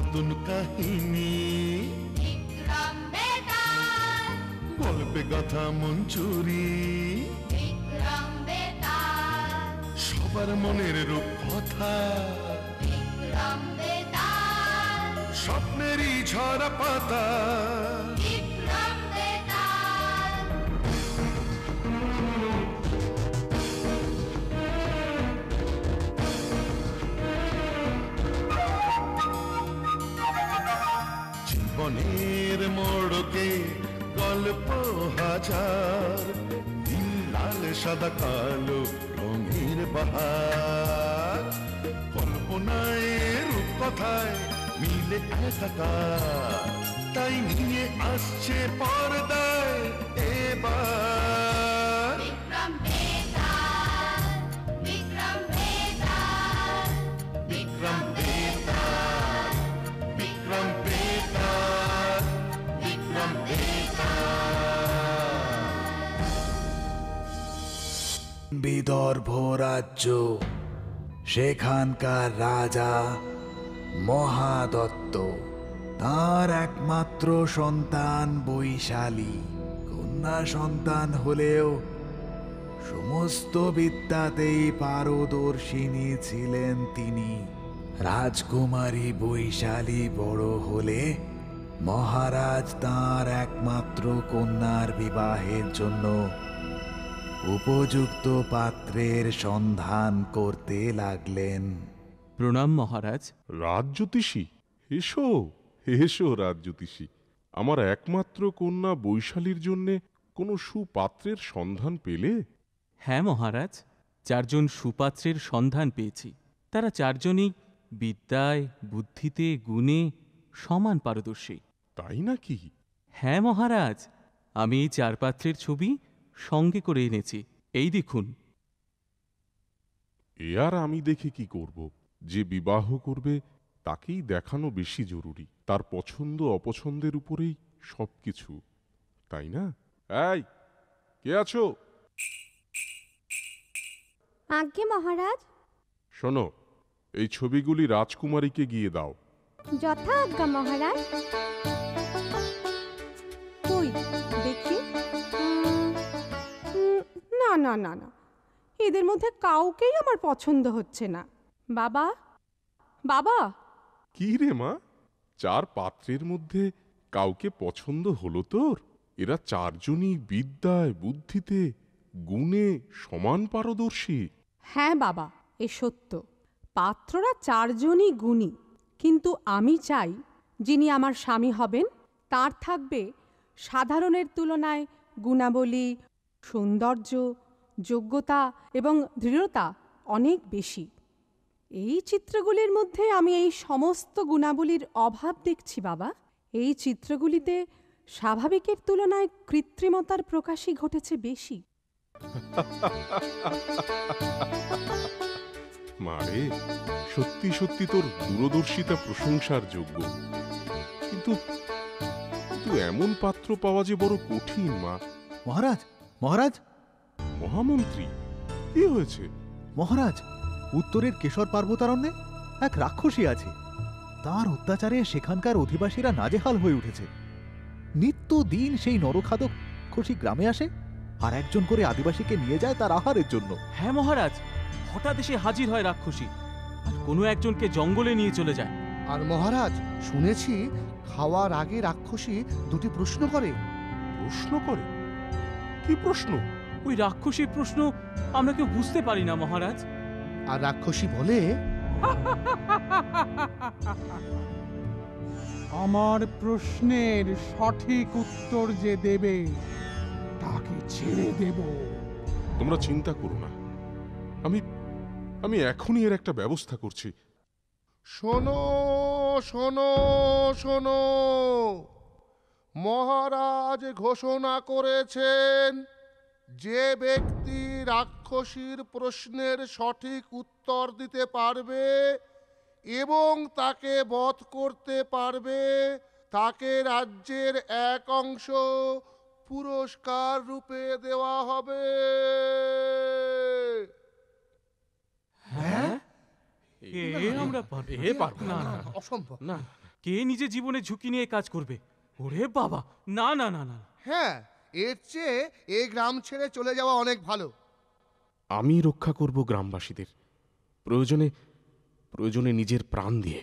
নতুন কাহিনী, বিক্রম বেতাল, গল্পে গাথা মঞ্চুরি, বিক্রম বেতাল, সবার মনের রূপকথা, বিক্রম বেতাল, স্বপ্নেরই ঝরা পাতা। বিক্রম বেতাল। জীবনের মোড়কে গল্প হাজার, নীল লাল সাদা কালো রঙের বাহার, কল্পনায় রূপকথায় মিলে একাকার, তাই নিয়ে আসছে পর্দায় এবার বিক্রম বেতাল, বিক্রম বেতাল, বিক্রম বেতাল, বিক্রম বেতাল, বিক্রম বেতাল। বিদর্ভ রাজ্য, সেখানকার রাজা মহাদত্ত, তার একমাত্র সন্তান বৈশালী। কন্যা সন্তান হলেও সমস্ত বিদ্যাতেই পারদর্শিনী ছিলেন তিনি। রাজকুমারী বৈশালী বড় হলে মহারাজ তাঁর একমাত্র কন্যার বিবাহের জন্য উপযুক্ত পাত্রের সন্ধান করতে লাগলেন। প্রণাম মহারাজ। রাজজ্যোতিষী, এসো এসো রাজজ্যোতিষী। আমার একমাত্র কন্যা বৈশালীর জন্যে কোনো সুপাত্রের সন্ধান পেলে? হ্যাঁ মহারাজ, 4 জন সুপাত্রের সন্ধান পেয়েছি। তারা 4 জনই বিদ্যায়, বুদ্ধিতে, গুণে সমান পারদর্শী। তাই নাকি? হ্যাঁ মহারাজ, আমি এই 4 পাত্রের ছবি সঙ্গে করে এনেছি, এই দেখুন। এ আর আমি দেখে কি করব? যে বিবাহ করবে তাকেই দেখানো বেশি জরুরি। তার পছন্দ অপছন্দের উপরেই সবকিছু, তাই না? এই, কে আছো? আজ্ঞে মহারাজ। শোনো, এই ছবিগুলি রাজকুমারীকে গিয়ে দাও। যথা আজ্ঞা মহারাজ। কই দেখি। না না না না, এদের মধ্যে কাউকেই আমার পছন্দ হচ্ছে না। বাবা, বাবা। কি রে মা, 4 পাত্রের মধ্যে কাউকে পছন্দ হলো তোর? এরা 4 জনই বিদ্যায়, বুদ্ধিতে, গুণে সমান পারদর্শী। হ্যাঁ বাবা, এ সত্য। পাত্ররা 4 জনই গুণী, কিন্তু আমি চাই যিনি আমার স্বামী হবেন তার থাকবে সাধারণের তুলনায় গুণাবলী, সৌন্দর্য, যোগ্যতা এবং দৃঢ়তা অনেক বেশি। এই চিত্রগুলির মধ্যে আমি এই সমস্ত গুণাবলীর অভাব দেখছি বাবা। এই চিত্রগুলিতে স্বাভাবিকের তুলনায় কৃত্রিমতার প্রকাশই ঘটেছে বেশি। মারে, সত্যি সত্যি তোর দূরদর্শিতা প্রশংসার যোগ্য, কিন্তু এমন পাত্র পাওয়া যে বড় কঠিন মা। মহারাজ, মহারাজ, মহামন্ত্রী, কি হয়েছে? মহারাজ, উত্তরের কেশর পার্বতারণ্যে এক রাক্ষসী আছে। তার অত্যাচারে সেখানকার অধিবাসীরা নাজেহাল হয়ে উঠেছে। নিত্যদিন সেই নরখাদক খুশি গ্রামে আসে আর একজন করে আদিবাসীকে নিয়ে যায় তার আহারের জন্য। হ্যাঁ মহারাজ, হঠাৎ এসে হাজির হয় রাক্ষসী আর কোনো একজনকে জঙ্গলে নিয়ে চলে যায়। আর মহারাজ, শুনেছি খাওয়ার আগে রাক্ষসী 2টি প্রশ্ন করে। প্রশ্ন করে? কি প্রশ্ন? ওই রাক্ষসীর প্রশ্ন আমরা কেউ বুঝতে পারি না মহারাজ। আর রাক্ষসী বলে, আমার প্রশ্নের সঠিক উত্তর যে দেবে তাকে ছেড়ে দেব। তোমরা চিন্তা করো না, আমি এখনই এর একটা ব্যবস্থা করছি। শোনো শোনো শোনো, মহারাজ ঘোষণা করেছেন যে ব্যক্তি রাক্ষসীর প্রশ্নের সঠিক উত্তর দিতে পারবে এবং তাকে বধ করতে পারবে তাকে রাজ্যের 1 অংশ পুরস্কার রূপে দেওয়া হবে। হ্যাঁ, আমরা পারবো না, অসম্ভব। না। কে নিজে জীবনে ঝুঁকি নিয়ে কাজ করবে? ওরে বাবা, না না না না। হ্যাঁ, এর চেয়ে এই গ্রাম ছেড়ে চলে যাওয়া অনেক ভালো। আমি রক্ষা করব গ্রামবাসীদের, প্রয়োজনে প্রয়োজনে নিজের প্রাণ দিয়ে।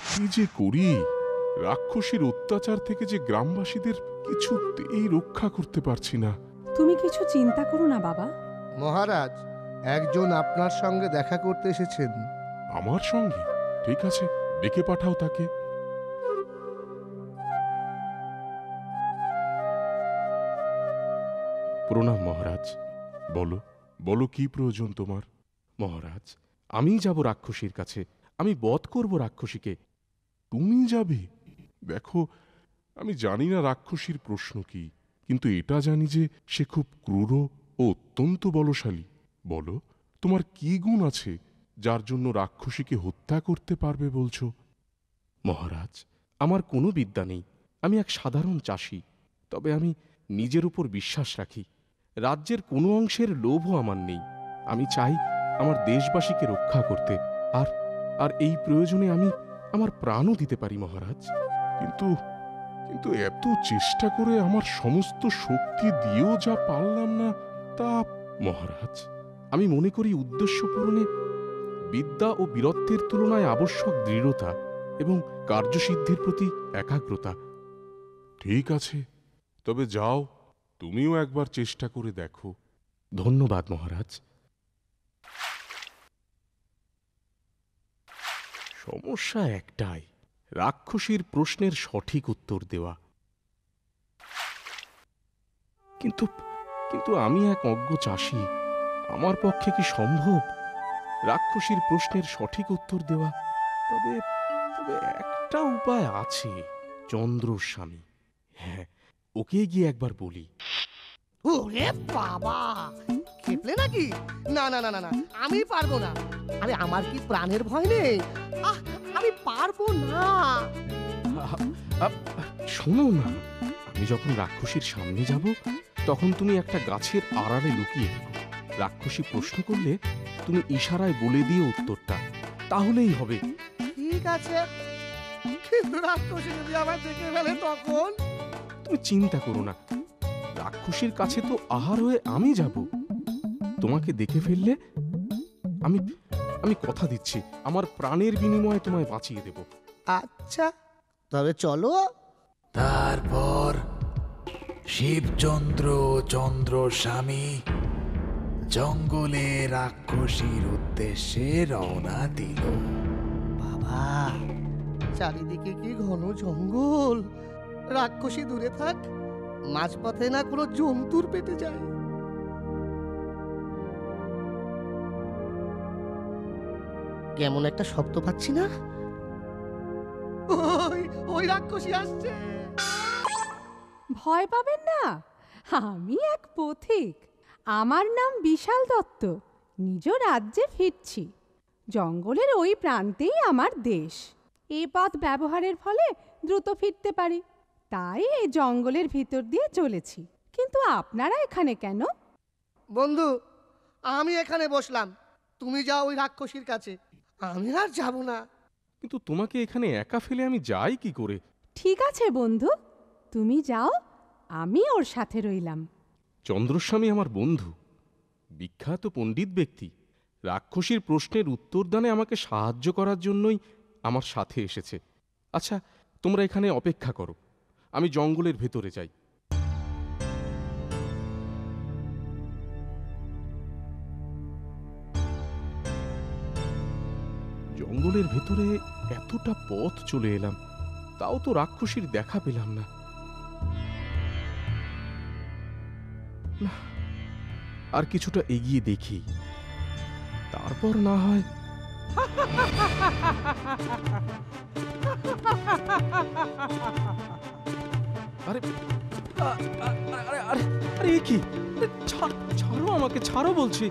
কি যে করি, রাক্ষসীর অত্যাচার থেকে যে গ্রামবাসীদের কিছুতেই রক্ষা করতে পারছি না। তুমি কিছু চিন্তা করো না বাবা। মহারাজ, একজন আপনার সঙ্গে দেখা করতে এসেছেন। আমার সঙ্গে? ঠিক আছে, ডেকে পাঠাও তাকে। প্রণাম মহারাজ। বলো বলো, কি প্রয়োজন তোমার? মহারাজ, আমি যাব রাক্ষসীর কাছে, আমি বধ করব রাক্ষসীকে। তুমি যাবে? দেখো, আমি জানি না রাক্ষসীর প্রশ্ন কি, কিন্তু এটা জানি যে সে খুব ক্রূর ও অত্যন্ত বলশালী। বলো, তোমার কি গুণ আছে যার জন্য রাক্ষসীকে হত্যা করতে পারবে বলছো? মহারাজ, আমার কোনো বিদ্যা নেই, আমি এক সাধারণ চাষী। তবে আমি নিজের উপর বিশ্বাস রাখি। রাজ্যের কোনো অংশের লোভও আমার নেই। আমি চাই আমার দেশবাসীকে রক্ষা করতে, আর আর এই প্রয়োজনে আমি আমার প্রাণও দিতে পারি মহারাজ। কিন্তু কিন্তু এত চেষ্টা করে আমার সমস্ত শক্তি দিয়েও যা পারলাম না, তা মহারাজ, আমি মনে করি উদ্দেশ্য পূরণে বিদ্যা ও বীরত্বের তুলনায় আবশ্যক দৃঢ়তা এবং কার্যসিদ্ধির প্রতি একাগ্রতা। ঠিক আছে, তবে যাও, তুমিও একবার চেষ্টা করে দেখো। ধন্যবাদ মহারাজ। সমস্যা একটাই, রাক্ষসীর প্রশ্নের সঠিক উত্তর দেওয়া। কিন্তু কিন্তু আমি এক অজ্ঞ চাষী, আমার পক্ষে কি সম্ভব রাক্ষসীর প্রশ্নের সঠিক উত্তর দেওয়া? তবে তবে একটা উপায় আছে, চন্দ্রস্বামী। হ্যাঁ, ওকে গিয়ে একবার বলি। ওরে বাবা, খেপলে নাকি? না না না না না, আমি পারবো না। আরে আমার কি প্রাণের ভয় নেই? আমি পারবো না। শোনো না, আমি যখন রাক্ষসীর সামনে যাব, তখন তুমি একটা গাছের আড়ালে লুকিয়ে থেকো। রাক্ষসী প্রশ্ন করলে তুমি ইশারায় বলে দিয়ে উত্তরটা, তাহলেই হবে। ঠিক আছে, কিন্তু রাক্ষসী যদি আমার দেখে ফেলে তখন? তুমি চিন্তা করো না, রাক্ষসীর কাছে তো আহার হয়ে আমি যাব। তোমাকে দেখে ফেললে আমি আমি কথা দিচ্ছি, আমার প্রাণের বিনিময়ে তোমায় বাঁচিয়ে দেব। আচ্ছা, তবে চলো। তারপর শিবচন্দ্র চন্দ্রস্বামী জঙ্গলে রাক্ষসীর উদ্দেশ্যে রওনা দিল। বাবা, চারিদিকে কি ঘন জঙ্গল! রাক্ষসী দূরে থাক, মাঝপথে না কোনো জন্তুর পেটে যায়। কেমন একটা শব্দ পাচ্ছি না? ওই ওই রাক্ষসী আসছে। ভয় পাবেন না, আমি এক পথিক। আমার নাম বিশাল দত্ত। নিজ রাজ্যে ফিরছি। জঙ্গলের ওই প্রান্তেই আমার দেশ। এই পথ ব্যবহারের ফলে দ্রুত ফিরতে পারি, তাই এই জঙ্গলের ভিতর দিয়ে চলেছি। কিন্তু আপনারা এখানে কেন? বন্ধু, আমি এখানে বসলাম, তুমি যাও ওই রাক্ষসীর কাছে। আমি আর যাব না। কিন্তু তোমাকে এখানে একা ফেলে আমি যাই কি করে? ঠিক আছে বন্ধু, তুমি যাও, আমি ওর সাথে রইলাম। চন্দ্রস্বামী আমার বন্ধু, বিখ্যাত পণ্ডিত ব্যক্তি। রাক্ষসীর প্রশ্নের উত্তরদানে আমাকে সাহায্য করার জন্যই আমার সাথে এসেছে। আচ্ছা, তোমরা এখানে অপেক্ষা করো, আমি জঙ্গলের ভেতরে যাই। জঙ্গলের ভেতরে এতটা পথ চলে এলাম, তাও তো রাক্ষসীর দেখা পেলাম না। আর কিছুটা এগিয়ে দেখি, তারপর না হয়। আরে আরে আরে আরে কি? ছাড়ো আমাকে, ছাড়ো বলছি।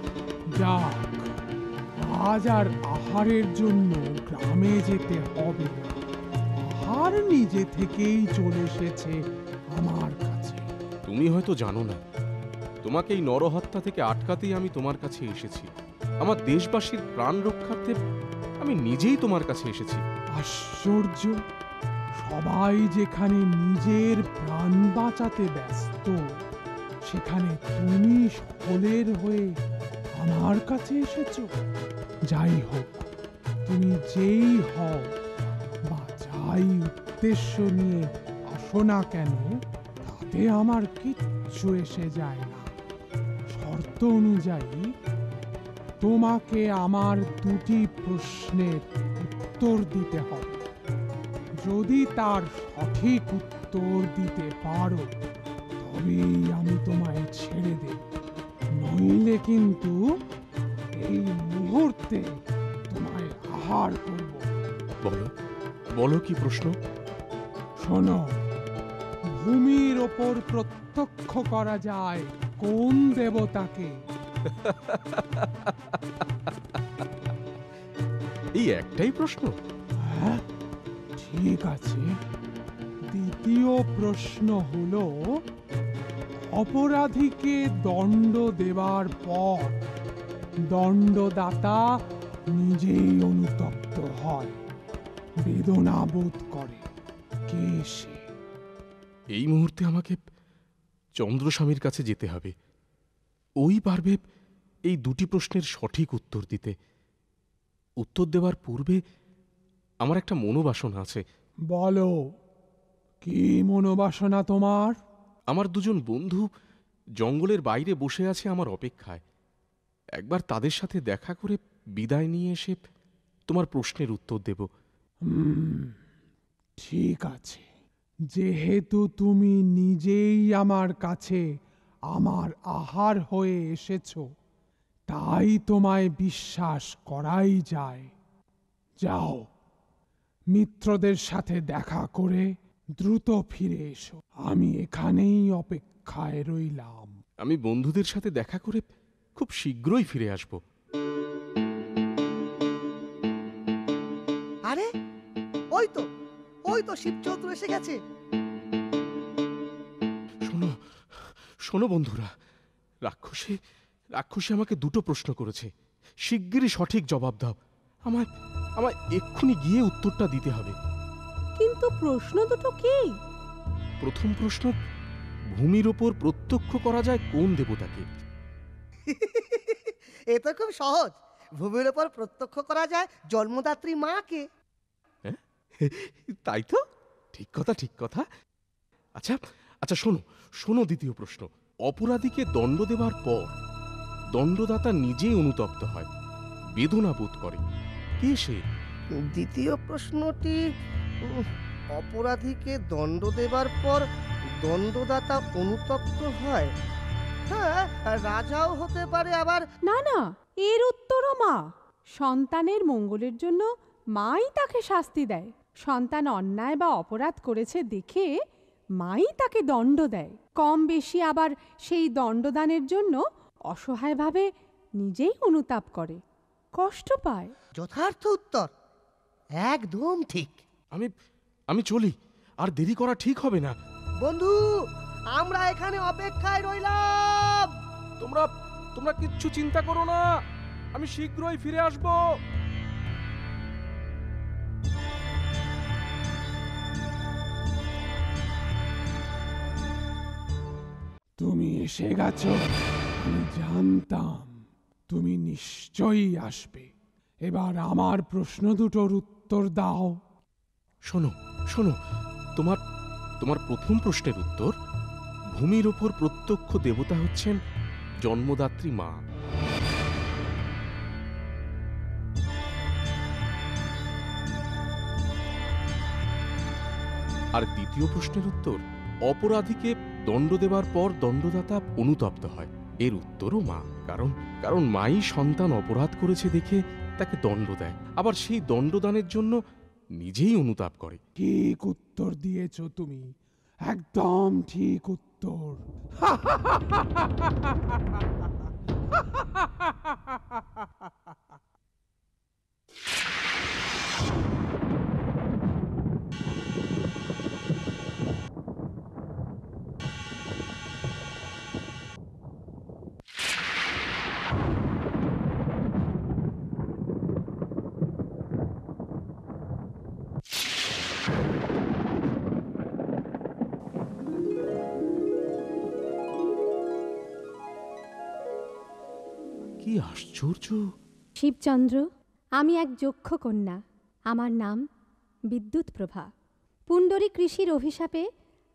যাক, আজ আর আহারের জন্য গ্রামে যেতে হবে না। আহার নিজে থেকেই চলে এসেছে আমার কাছে। তুমি হয়তো জানো না, তোমাকে এই নরহত্যা থেকে আটকাতেই আমি তোমার কাছে এসেছি। আমার দেশবাসীর প্রাণ রক্ষার্থে আমি নিজেই তোমার কাছে এসেছি। আশ্চর্য, সবাই যেখানে নিজের প্রাণ বাঁচাতে ব্যস্ত, সেখানে তুমি সকলের হয়ে আমার কাছে এসেছো। যাই হোক, তুমি যেই হও বা যাই উদ্দেশ্য নিয়ে আসো না কেন, তাতে আমার কিচ্ছু এসে যায় না। শর্ত অনুযায়ী তোমাকে আমার দুটি প্রশ্নের উত্তর দিতে হবে। যদি তার সঠিক উত্তর দিতে পারো, তবেই আমি তোমায় ছেড়ে দেব, নইলে কিন্তু এই মুহূর্তে তোমায় আহার করব। বলো, বলো কি প্রশ্ন? শোনো, ভূমির ওপর প্রত্যক্ষ করা যায় কোন দেবতাকে? এই একটাই প্রশ্ন? হ্যাঁ, ঠিক আছে। দ্বিতীয় প্রশ্ন হলো, অপরাধীকে দণ্ড দেবার পর দণ্ডদাতা নিজেই অনুতপ্ত হয়, বেদনা বোধ করে। কে সে? এই মুহূর্তে আমাকে চন্দ্রস্বামীর কাছে যেতে হবে। ওই পারবে এই দুটি প্রশ্নের সঠিক উত্তর দিতে। উত্তর দেওয়ার পূর্বে আমার একটা মনোবাসনা আছে। বলো, কি মনোবাসনা তোমার? আমার দুজন বন্ধু জঙ্গলের বাইরে বসে আছে আমার অপেক্ষায়। একবার তাদের সাথে দেখা করে বিদায় নিয়ে এসে তোমার প্রশ্নের উত্তর দেব। ঠিক আছে, যেহেতু তুমি নিজেই আমার কাছে আমার আহার হয়ে এসেছো, তাই তোমায় বিশ্বাস করাই যায়। যাও, মিত্রদের সাথে দেখা করে দ্রুত ফিরে এসো। আমি এখানেই অপেক্ষায় রইলাম। আমি বন্ধুদের সাথে দেখা করে খুব শীঘ্রই ফিরে আসব। আরে ওই তো শিবচন্দ্র এসে গেছে। শোনো, শোনো বন্ধুরা, রাক্ষসী আমাকে দুটো প্রশ্ন করেছে। শিগগিরই সঠিক জবাব দাও। আমায় এক্ষুনি গিয়ে উত্তরটা দিতে হবে। কিন্তু প্রশ্ন দুটো কি? প্রথম প্রশ্ন, ভূমির ওপর প্রত্যক্ষ করা যায় কোন দেবতাকে? এ তো খুব সহজ। ভূমির ওপর প্রত্যক্ষ করা যায় জন্মদাত্রী মাকে। তাই তো, ঠিক কথা। আচ্ছা শোনো দ্বিতীয় প্রশ্ন। অপরাধীকে দণ্ড দেবার পর দণ্ডদাতা নিজেই অনুতপ্ত হয়, বেদনা বোধ করে। কে সে? দ্বিতীয় প্রশ্নটি, অপরাধীকে দণ্ড দেবার পর দণ্ডদাতা অনুতপ্ত হয়। হ্যাঁ, রাজাও হতে পারে, আবার না, এর উত্তরও মা। সন্তানের মঙ্গলের জন্য মাই তাকে শাস্তি দেয়। সন্তান অন্যায় বা অপরাধ করেছে দেখে মাই তাকে দণ্ড দেয়। কম বেশি আবার সেই দণ্ডদানের জন্য অসহায়ভাবে নিজেই অনুতাপ করে, কষ্ট পায়। যথার্থ উত্তর, একদম ঠিক। আমি চলি, আর দেরি করা ঠিক হবে না। বন্ধু, আমরা এখানে অপেক্ষায় রইলাম। তোমরা কিচ্ছু চিন্তা করো না, আমি শীঘ্রই ফিরে আসব। তুমি এসে গেছো। আমি জানতাম তুমি নিশ্চয়ই আসবে। এবার আমার প্রশ্ন দুটোর উত্তর দাও। শোনো, তোমার প্রথম প্রশ্নের উত্তর, ভূমির ওপর প্রত্যক্ষ দেবতা হচ্ছেন জন্মদাত্রী মা। আর দ্বিতীয় প্রশ্নের উত্তর, অপরাধীকে দণ্ড দেবার পর দণ্ডদাতা অনুতপ্ত হয়। এর উত্তরও মা। কারণ মাই সন্তান অপরাধ করেছে দেখে তাকে দণ্ড দেয়, আবার সেই দণ্ডদানের জন্য নিজেই অনুতাপ করে। ঠিক উত্তর দিয়েছো তুমি, একদম ঠিক উত্তর। আশ্চর্য! শিবচন্দ্র, আমি এক যক্ষ কন্যা। আমার নাম বিদ্যুৎ প্রভা। পুণ্ডরীক ঋষির অভিশাপে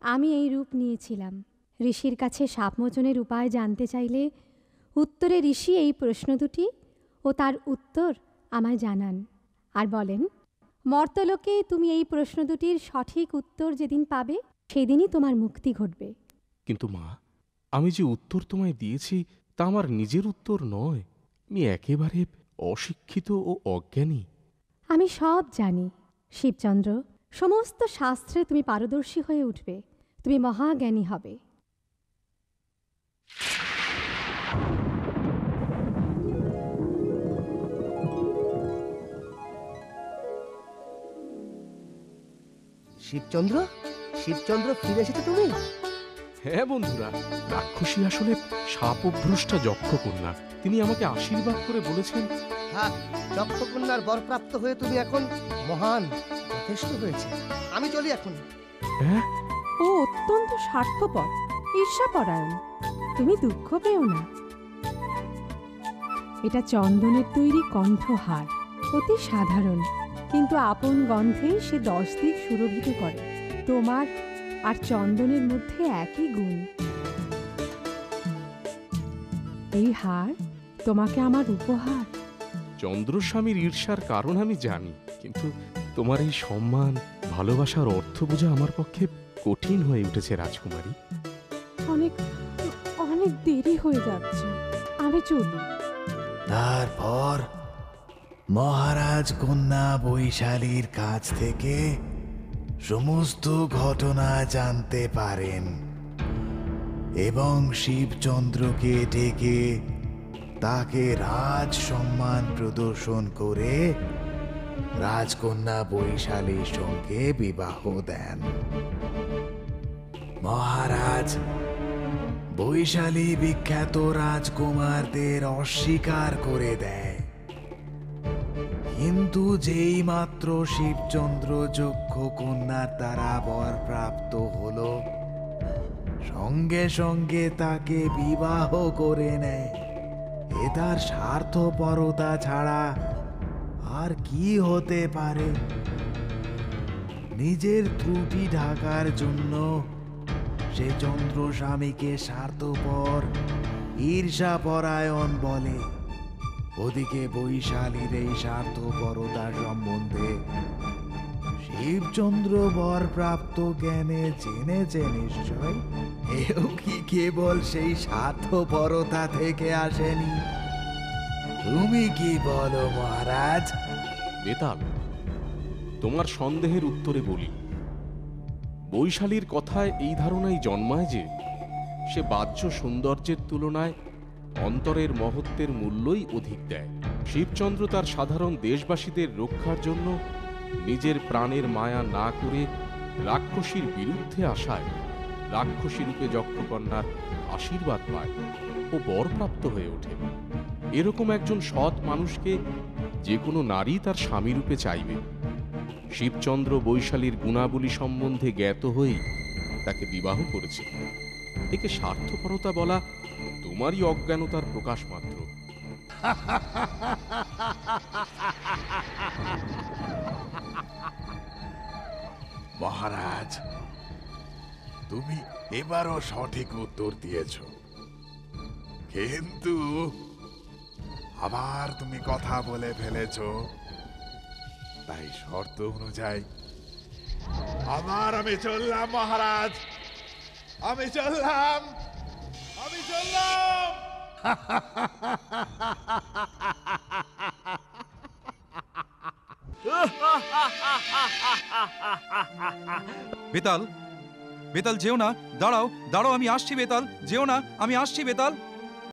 আমি এই রূপ নিয়েছিলাম। ঋষির কাছে সাপমোচনের উপায় জানতে চাইলে উত্তরে ঋষি এই প্রশ্ন দুটি ও তার উত্তর আমায় জানান আর বলেন, মর্তলোকে তুমি এই প্রশ্ন দুটির সঠিক উত্তর যেদিন পাবে সেদিনই তোমার মুক্তি ঘটবে। কিন্তু মা, আমি যে উত্তর তোমায় দিয়েছি তা আমার নিজের উত্তর নয়। আমি একেবারে অশিক্ষিত ও অজ্ঞানী। আমি সব জানি শিবচন্দ্র। সমস্ত শাস্ত্রে তুমি পারদর্শী হয়ে উঠবে, তুমি মহাজ্ঞানী হবে। শিবচন্দ্র, শিবচন্দ্র ফিরে এসেছো তুমি? হ্যাঁ বন্ধুরা, রাক্ষসী আসলে শাপভ্রষ্টা যক্ষ কন্যা। তিনি আমাকে আশীর্বাদ করে বলেছেন, থাক, যক্ষকন্যার বরপ্রাপ্ত হয়ে তুমি এখন মহান, যথেষ্ট হয়েছে। আমি চলি এখন। হ্যাঁ, ও অত্যন্ত স্বার্থপর, ঈর্ষাপরায়ণ। তুমি দুঃখ পেও না। এটা চন্দনের তৈরি কণ্ঠহার, অতি সাধারণ, কিন্তু আপন গন্ধে সে 10 দিক সুরভিত করে। তোমার আর চন্দনের মধ্যে একই গুণ। এই হার তোমাকে আমার উপহার। চন্দ্রস্বামীর ঈর্ষার কারণ আমি জানি, কিন্তু তোমার এই সম্মান, ভালোবাসার অর্থ বোঝা আমার পক্ষে কঠিন হয়ে উঠেছে রাজকুমারী। অনেক অনেক দেরি হয়ে যাচ্ছে, আমি চলি। তারপর মহারাজ কন্যা বৈশালীর কাছ থেকে সমস্ত ঘটনা জানতে পারেন এবং শিবচন্দ্রকে ডেকে তাকে রাজ সম্মান প্রদর্শন করে রাজকন্যা বৈশালীর সঙ্গে বিবাহ দেন। মহারাজ বৈশালী বিখ্যাত রাজকুমারদের অস্বীকার করে দেয়, কিন্তু যেই মাত্র শিবচন্দ্র যক্ষ কন্যার দ্বারা বর প্রাপ্ত হল, সঙ্গে সঙ্গে তাকে বিবাহ করে নেয়। এ তার স্বার্থপরতা ছাড়া আর কি হতে পারে? নিজের ত্রুটি ঢাকার জন্য সে চন্দ্রস্বামীকে স্বার্থপর, ঈর্ষাপরায়ণ বলে। ওদিকে বৈশালীর এই স্বার্থপরতা সম্বন্ধে শিবচন্দ্র বর প্রাপ্ত জ্ঞানে জেনেছে নিশ্চয়। এও কি কেবল সেই স্বার্থপরতা থেকে আসেনি? তুমি কি বলো মহারাজ? বেতাল, তোমার সন্দেহের উত্তরে বলি, বৈশালীর কথায় এই ধারণাই জন্মায় যে সে বাহ্য সৌন্দর্যের তুলনায় অন্তরের মহত্বের মূল্যই অধিক দেয়। শিবচন্দ্র তার সাধারণ দেশবাসীদের রক্ষার জন্য নিজের প্রাণের মায়া না করে রাক্ষসীর বিরুদ্ধে আসায় রাক্ষসী রূপে যক্ষকন্যার আশীর্বাদ পায় ও বরপ্রাপ্ত হয়ে ওঠে। এরকম একজন সৎ মানুষকে যে কোনো নারী তার স্বামী রূপে চাইবে। শিবচন্দ্র বৈশালীর গুণাবলী সম্বন্ধে জ্ঞাত হয়েই তাকে বিবাহ করেছে। একে স্বার্থপরতা বলা তোমারই অজ্ঞানতার প্রকাশ মাত্র। মহারাজ, তুমি এবারও সঠিক উত্তর দিয়েছ, কিন্তু আবার তুমি কথা বলে ফেলেছ। তাই শর্ত অনুযায়ী আবার আমি চললাম মহারাজ, আমি চললাম। বেতাল, বেতাল যেও না, দাঁড়াও, দাঁড়াও, আমি আসছি। বেতাল যেও না, আমি আসছি। বেতাল।